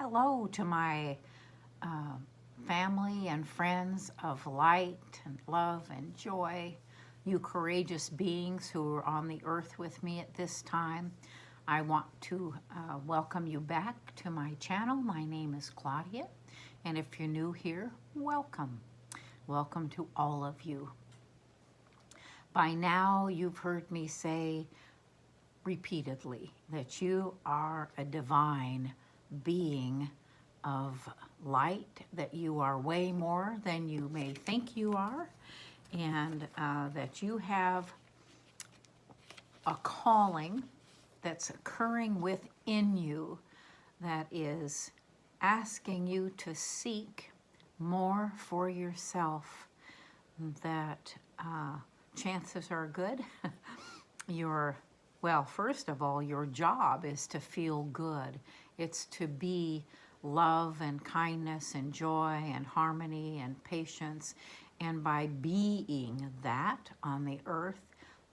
Hello to my uh, family and friends of light and love and joy, you courageous beings who are on the earth with me at this time. I want to welcome you back to my channel. My name is Claudia, and if you're new here, welcome. Welcome to all of you. By now, you've heard me say repeatedly that you are a divine being of light, that you are way more than you may think you are, and that you have a calling that's occurring within you that is asking you to seek more for yourself, that chances are good well, first of all, your job is to feel good. It's to be love and kindness and joy and harmony and patience. And by being that on the earth,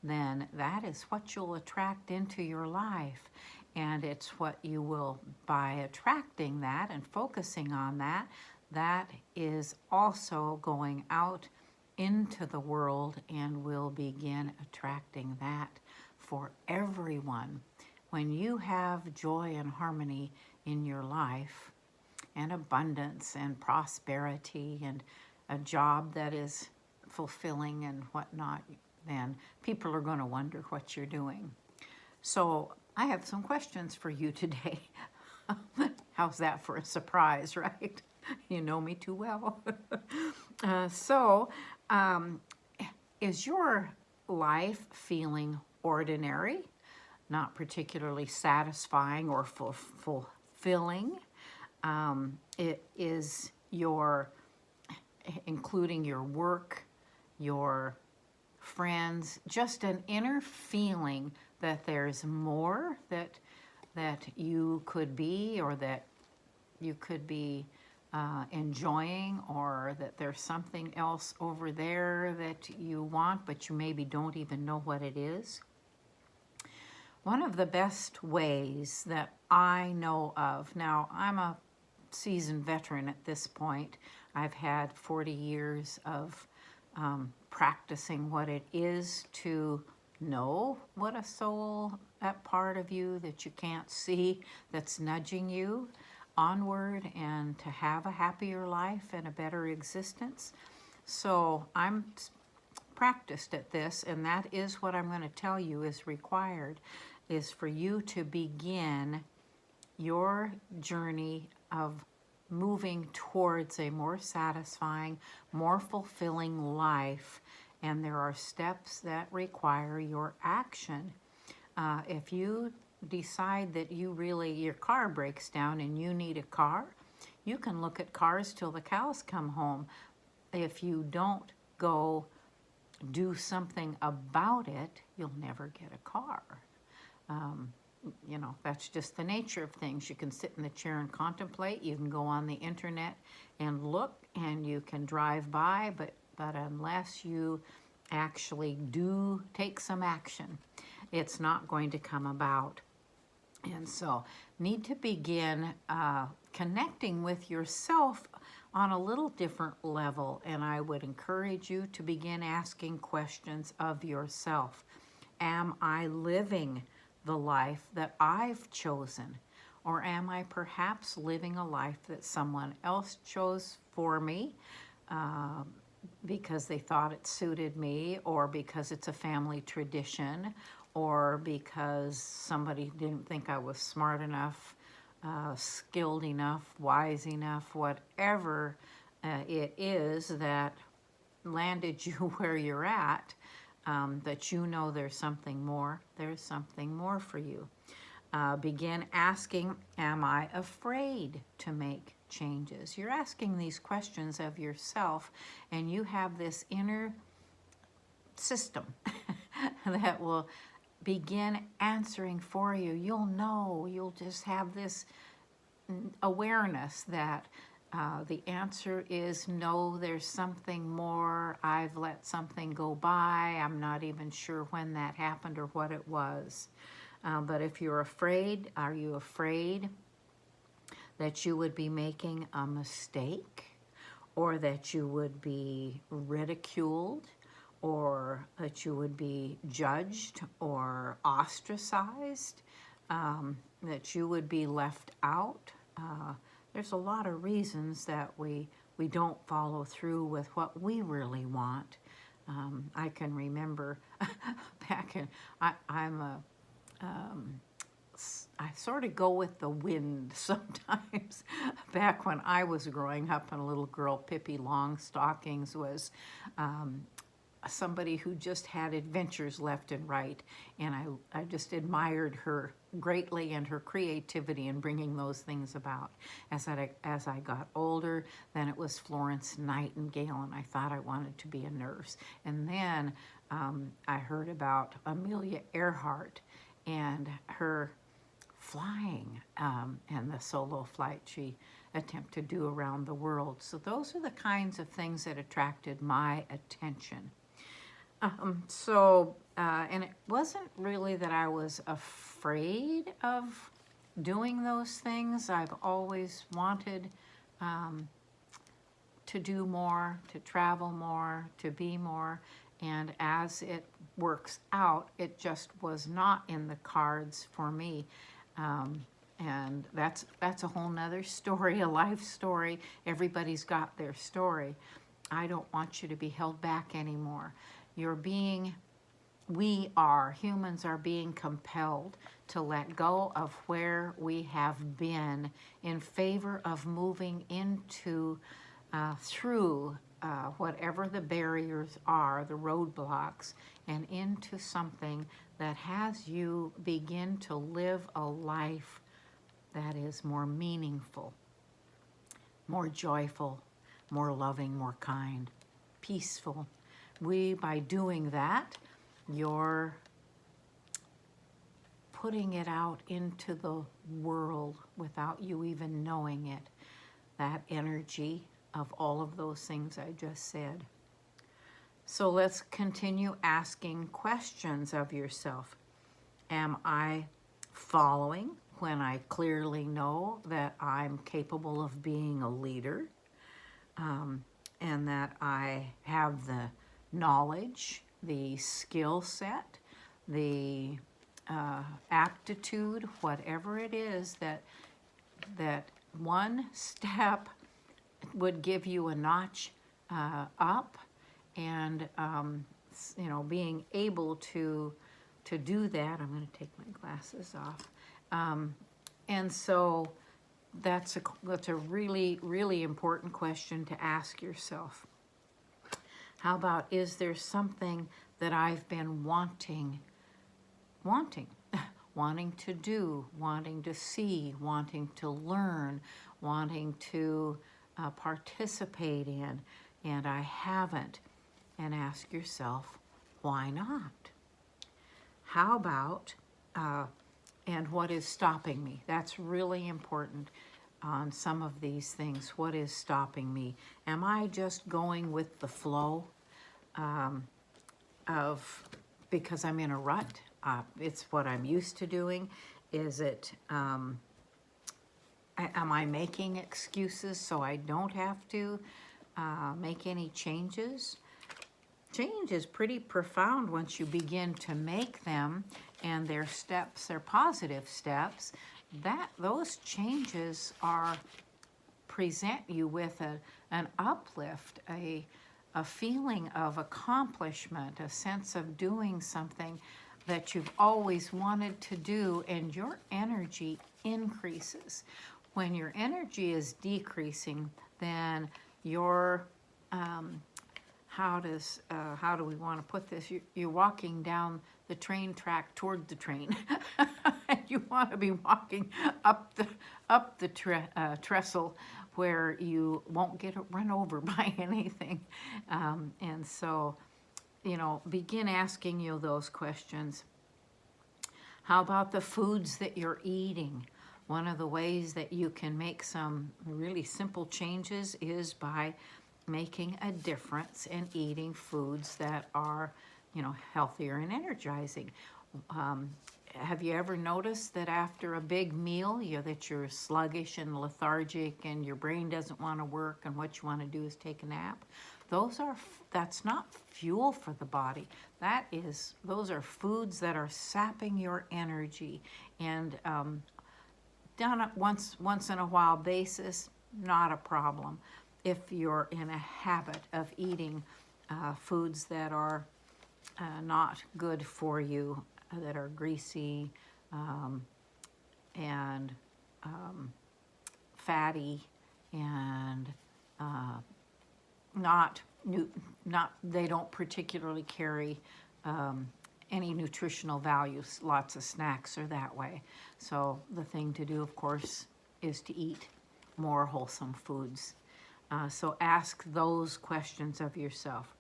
then that is what you'll attract into your life. And it's what you will, by attracting that and focusing on that, that is also going out into the world and will begin attracting that for everyone. When you have joy and harmony in your life, and abundance and prosperity and a job that is fulfilling and whatnot, then people are going to wonder what you're doing. So I have some questions for you today. How's that for a surprise, right? You know me too well. Is your life feeling ordinary, not particularly satisfying or fulfilling? It is including your work, your friends, just an inner feeling that there's more that you could be, or that you could be enjoying, or that there's something else over there that you want, but you maybe don't even know what it is. One of the best ways that I know of, now I'm a seasoned veteran at this point. I've had 40 years of practicing what it is to know what a soul, that part of you that you can't see, that's nudging you onward and to have a happier life and a better existence. So I'm practiced at this, and that is what I'm going to tell you is required, is for you to begin your journey of moving towards a more satisfying, more fulfilling life. And there are steps that require your action. If you decide that your car breaks down and you need a car, you can look at cars till the cows come home. If you don't go do something about it, you'll never get a car. That's just the nature of things. You can sit in the chair and contemplate. You can go on the internet and look, and you can drive by, but unless you actually do take some action, it's not going to come about. And so need to begin connecting with yourself on a little different level. And I would encourage you to begin asking questions of yourself. Am I living the life that I've chosen? Or am I perhaps living a life that someone else chose for me because they thought it suited me, or because it's a family tradition, or because somebody didn't think I was smart enough, skilled enough, wise enough, whatever it is that landed you where you're at, that you know there's something more for you. Begin asking, am I afraid to make changes? You're asking these questions of yourself, and you have this inner system that will begin answering for you. You'll just have this awareness that the answer is no, there's something more. I've let something go by. I'm not even sure when that happened or what it was. But if you're afraid, are you afraid that you would be making a mistake, or that you would be ridiculed, or that you would be judged or ostracized, that you would be left out. There's a lot of reasons that we don't follow through with what we really want. I can remember back in, I sort of go with the wind sometimes. Back when I was growing up and a little girl, Pippi Longstockings was somebody who just had adventures left and right. And I just admired her greatly and her creativity in bringing those things about. As I got older, then it was Florence Nightingale, and I thought I wanted to be a nurse. And then I heard about Amelia Earhart and her flying and the solo flight she attempted to do around the world. So those are the kinds of things that attracted my attention. And it wasn't really that I was afraid of doing those things. I've always wanted to do more, to travel more, to be more. And as it works out, it just was not in the cards for me. And that's a whole nother story, a life story. Everybody's got their story. I don't want you to be held back anymore. Humans are being compelled to let go of where we have been in favor of moving into, through whatever the barriers are, the roadblocks, and into something that has you begin to live a life that is more meaningful, more joyful, more loving, more kind, peaceful. By doing that, you're putting it out into the world without you even knowing it, that energy of all of those things I just said. So let's continue asking questions of yourself. Am I following when I clearly know that I'm capable of being a leader, and that I have the knowledge, the skill set, the aptitude, whatever it is, that one step would give you a notch up, and being able to do that. I'm going to take my glasses off. And so that's a really, really important question to ask yourself. How about, is there something that I've been wanting to do, wanting to see, wanting to learn, wanting to participate in, and I haven't? And ask yourself, why not? How about, and what is stopping me? That's really important on some of these things. What is stopping me? Am I just going with the flow because I'm in a rut? It's what I'm used to doing. Is it, am I making excuses so I don't have to make any changes? Change is pretty profound once you begin to make them, and their steps are positive steps. Those changes present you with an uplift, a feeling of accomplishment, a sense of doing something that you've always wanted to do, and your energy increases. When your energy is decreasing, then your how do we want to put this? You're walking down the train track toward the train. You want to be walking up the trestle where you won't get run over by anything. And so, begin asking you those questions. How about the foods that you're eating? One of the ways that you can make some really simple changes is by making a difference in eating foods that are, healthier and energizing. have you ever noticed that after a big meal, that you're sluggish and lethargic and your brain doesn't want to work and what you want to do is take a nap? That's not fuel for the body. Those are foods that are sapping your energy. And done it once in a while basis, not a problem. If you're in a habit of eating foods that are not good for you, that are greasy and fatty and they don't particularly carry any nutritional values. Lots of snacks are that way. So the thing to do, of course, is to eat more wholesome foods. So ask those questions of yourself.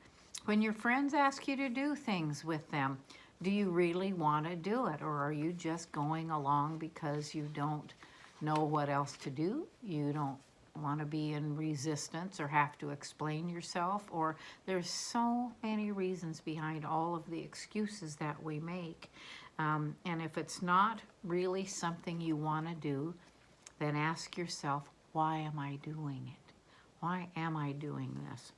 When your friends ask you to do things with them, do you really want to do it, or are you just going along because you don't know what else to do? You don't want to be in resistance or have to explain yourself, or there's so many reasons behind all of the excuses that we make. And if it's not really something you want to do, then ask yourself, why am I doing it? Why am I doing this?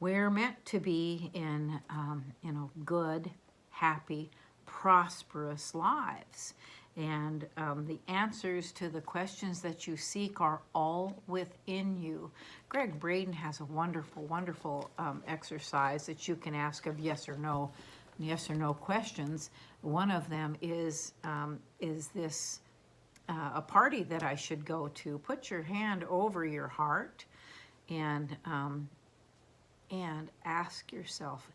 We're meant to be in, good, happy, prosperous lives. And the answers to the questions that you seek are all within you. Gregg Braden has a wonderful, wonderful exercise that you can ask of yes or no questions. One of them is this a party that I should go to? Put your hand over your heart and ask yourself,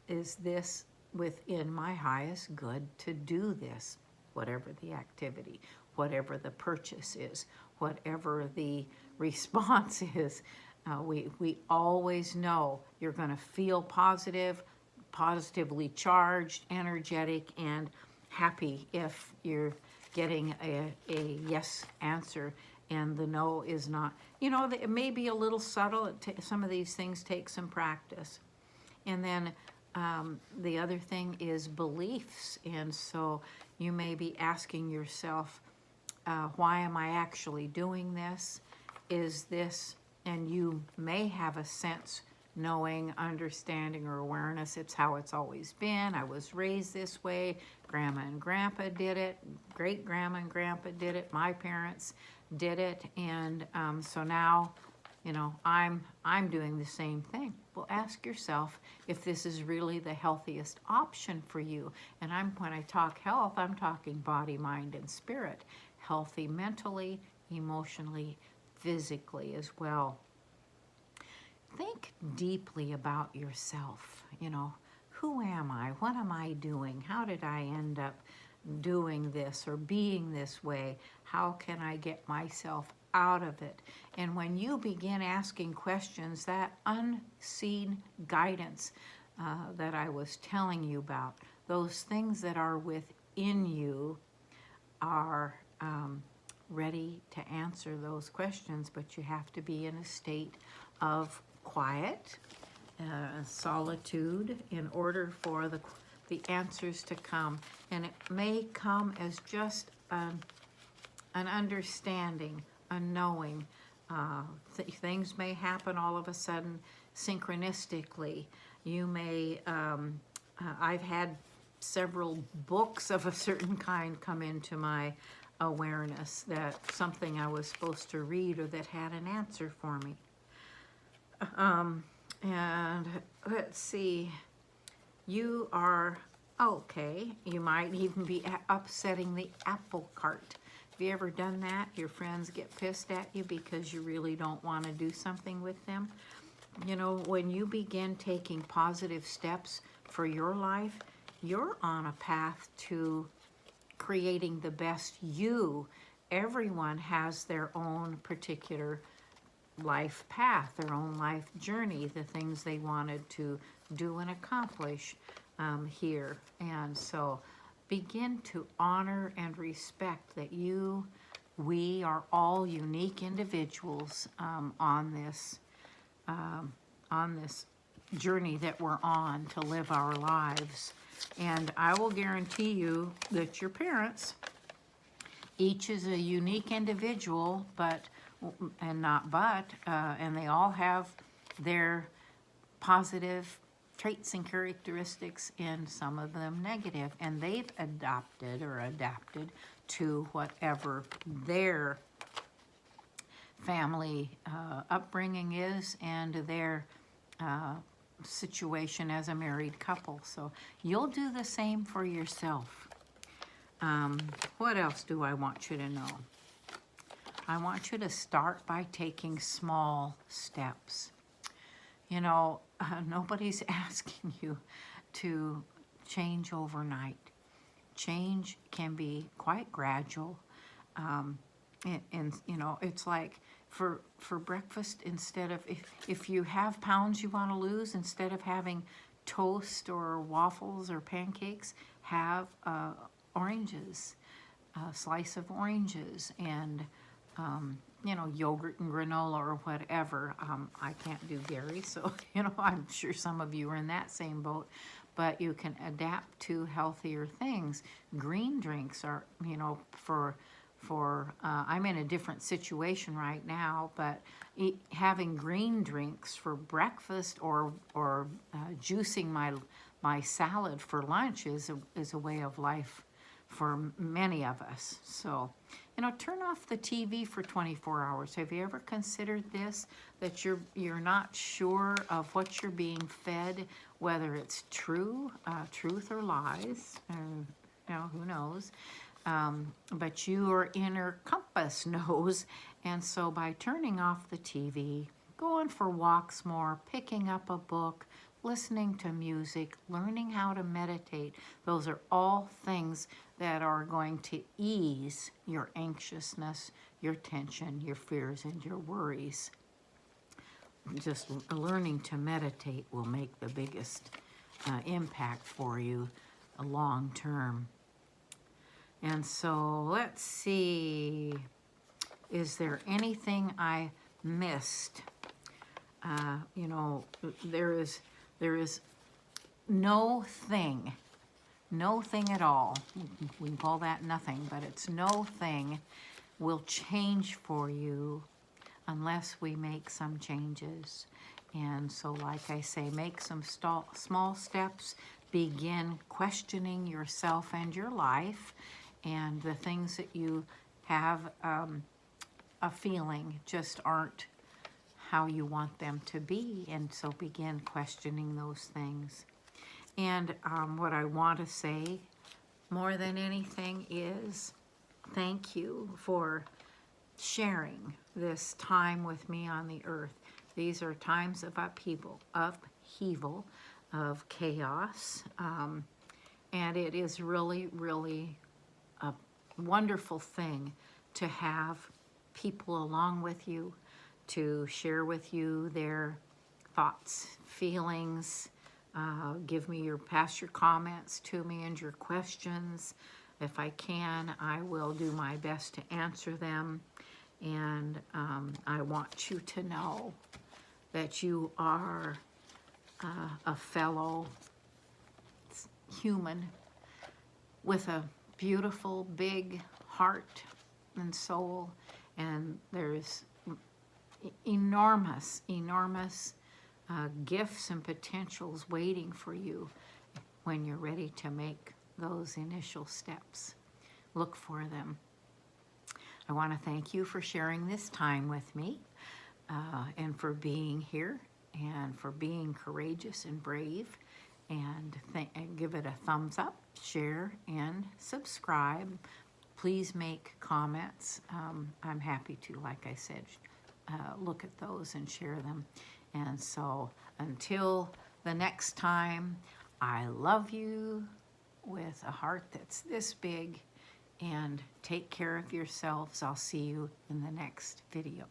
is this within my highest good to do this? Whatever the activity, whatever the purchase is, whatever the response is, we always know you're going to feel positively charged, energetic, and happy if you're getting a yes answer and the no is not. It may be a little subtle. Some of these things take some practice. And then the other thing is beliefs. And so you may be asking yourself, why am I actually doing this? Is this, and you may have a sense, knowing, understanding, or awareness, it's how it's always been. I was raised this way. Grandma and Grandpa did it. Great Grandma and Grandpa did it. My parents did it. And so now, I'm doing the same thing. Well, ask yourself if this is really the healthiest option for you. And when I talk health, I'm talking body, mind, and spirit. Healthy mentally, emotionally, physically as well. Think deeply about yourself. Who am I? What am I doing? How did I end up doing this or being this way? How can I get myself out of it? And when you begin asking questions, that unseen guidance that I was telling you about, those things that are within you are ready to answer those questions, but you have to be in a state of quiet, solitude, in order for the answers to come. And it may come as just an understanding, a knowing. Things may happen all of a sudden synchronistically. You may, I've had several books of a certain kind come into my awareness, that something I was supposed to read or that had an answer for me. And let's see, you are okay. You might even be upsetting the apple cart. Have you ever done that? Your friends get pissed at you because you really don't want to do something with them. When you begin taking positive steps for your life, you're on a path to creating the best you. Everyone has their own particular life path, their own life journey, the things they wanted to do and accomplish here. And so begin to honor and respect that we are all unique individuals on this journey that we're on to live our lives. And I will guarantee you that your parents, each is a unique individual, and they all have their positive traits and characteristics, and some of them negative, and they've adopted or adapted to whatever their family upbringing is and their situation as a married couple. So you'll do the same for yourself. What else do I want you to know? I want you to start by taking small steps. You know, nobody's asking you to change overnight. Change can be quite gradual. And you know, it's like for breakfast, instead of, if you have pounds you want to lose, instead of having toast or waffles or pancakes, have oranges, a slice of oranges, and you know, yogurt and granola or whatever. I can't do dairy, so you know, I'm sure some of you are in that same boat, but you can adapt to healthier things. Green drinks are, you know, I'm in a different situation right now, but having green drinks for breakfast or juicing my salad for lunch is a way of life for many of us. So, you know, turn off the TV for 24 hours. Have you ever considered this, that you're not sure of what you're being fed, whether it's truth or lies, you know, who knows? But your inner compass knows, and so by turning off the TV, going for walks more, picking up a book, listening to music, learning how to meditate, those are all things that are going to ease your anxiousness, your tension, your fears, and your worries. Just learning to meditate will make the biggest impact for you long term. And so let's see, is there anything I missed? You know, there is no thing at all, we can call that nothing, but it's no thing will change for you unless we make some changes. And so, like I say, make some small steps, begin questioning yourself and your life, and the things that you have a feeling just aren't how you want them to be, and so begin questioning those things. And what I want to say more than anything is thank you for sharing this time with me on the earth. These are times of upheaval, of chaos, and it is really, really a wonderful thing to have people along with you to share with you their thoughts, feelings. Pass your comments to me and your questions. If I can, I will do my best to answer them. And I want you to know that you are a fellow human with a beautiful, big heart and soul, and there's enormous gifts and potentials waiting for you when you're ready to make those initial steps. Look for them. I want to thank you for sharing this time with me, and for being here, and for being courageous and brave. And give it a thumbs up, share, and subscribe. Please make comments. I'm happy to, like I said, look at those and share them. And so until the next time, I love you with a heart that's this big, and take care of yourselves. I'll see you in the next video.